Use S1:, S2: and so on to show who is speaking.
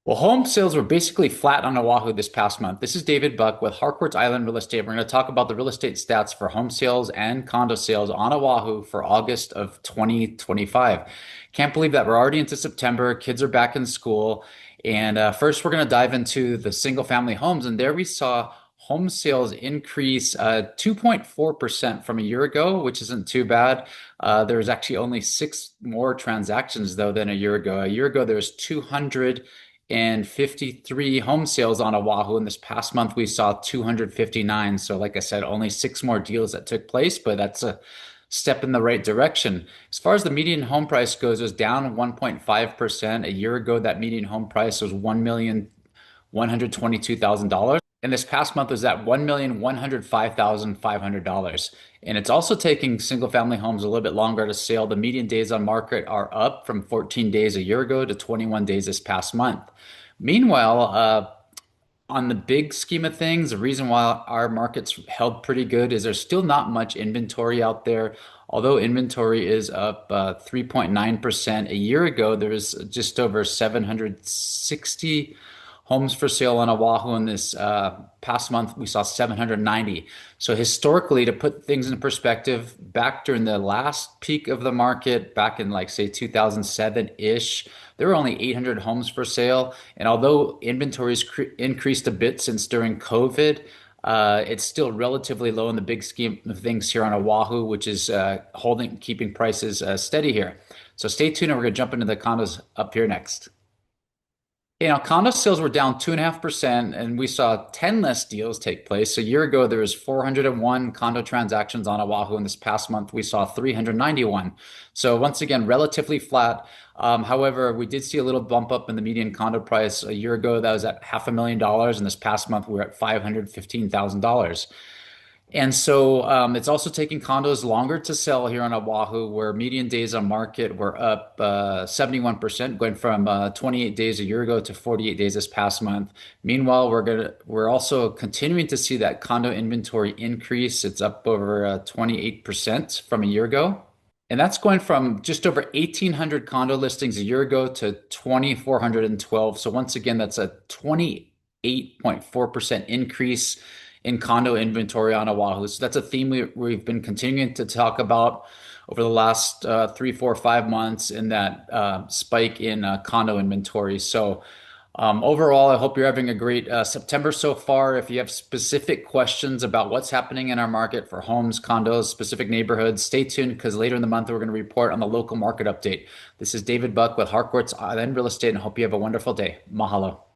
S1: Well, home sales were basically flat on Oahu this past month. This is David Buck with Harcourt's Island Real Estate. We're going to talk about the real estate stats for home sales and condo sales on Oahu for August of 2025. Can't believe that we're already into September. Kids are back in school. And first, we're going to dive into the single family homes. And there we saw home sales increase 2.4% from a year ago, which isn't too bad. There was actually only six more transactions, though, than a year ago. A year ago, there was 253 home sales on Oahu. And this past month, we saw 259. So, like I said, only six more deals that took place, but that's a step in the right direction. As far as the median home price goes, it was down 1.5%. A year ago, that median home price was $1,122,000. And this past month was at $1,105,500. And it's also taking single family homes a little bit longer to sell. The median days on market are up from 14 days a year ago to 21 days this past month. Meanwhile, on the big scheme of things, the reason why our market's held pretty good is there's still not much inventory out there. Although inventory is up 3.9%. A year ago, there was just over 760 homes for sale on Oahu. In this past month, we saw 790. So historically, to put things in perspective, back during the last peak of the market, back in like say 2007-ish, there were only 800 homes for sale. And although inventories increased a bit since during COVID, it's still relatively low in the big scheme of things here on Oahu, which is keeping prices steady here. So stay tuned, and we're going to jump into the condos up here next. Condo sales were down 2.5%, and we saw 10 less deals take place. A year ago, there was 401 condo transactions on Oahu, and this past month we saw 391. So once again, relatively flat. However, we did see a little bump up in the median condo price. A year ago, that was at $500,000, and this past month we're at $515,000. And so it's also taking condos longer to sell here on Oahu, where median days on market were up 71%, going from 28 days a year ago to 48 days this past month. Meanwhile, we're also continuing to see that condo inventory increase. It's up over 28% from a year ago. And that's going from just over 1,800 condo listings a year ago to 2,412. So once again, that's a 28.4% increase in condo inventory on Oahu. So that's a theme we've been continuing to talk about over the last 3, 4, 5 months in that spike in condo inventory. So overall, I hope you're having a great September so far. If you have specific questions about what's happening in our market for homes, condos, specific neighborhoods, stay tuned because later in the month we're going to report on the local market update. This is David Buck with Harcourt's Island Real Estate, and I hope you have a wonderful day. Mahalo.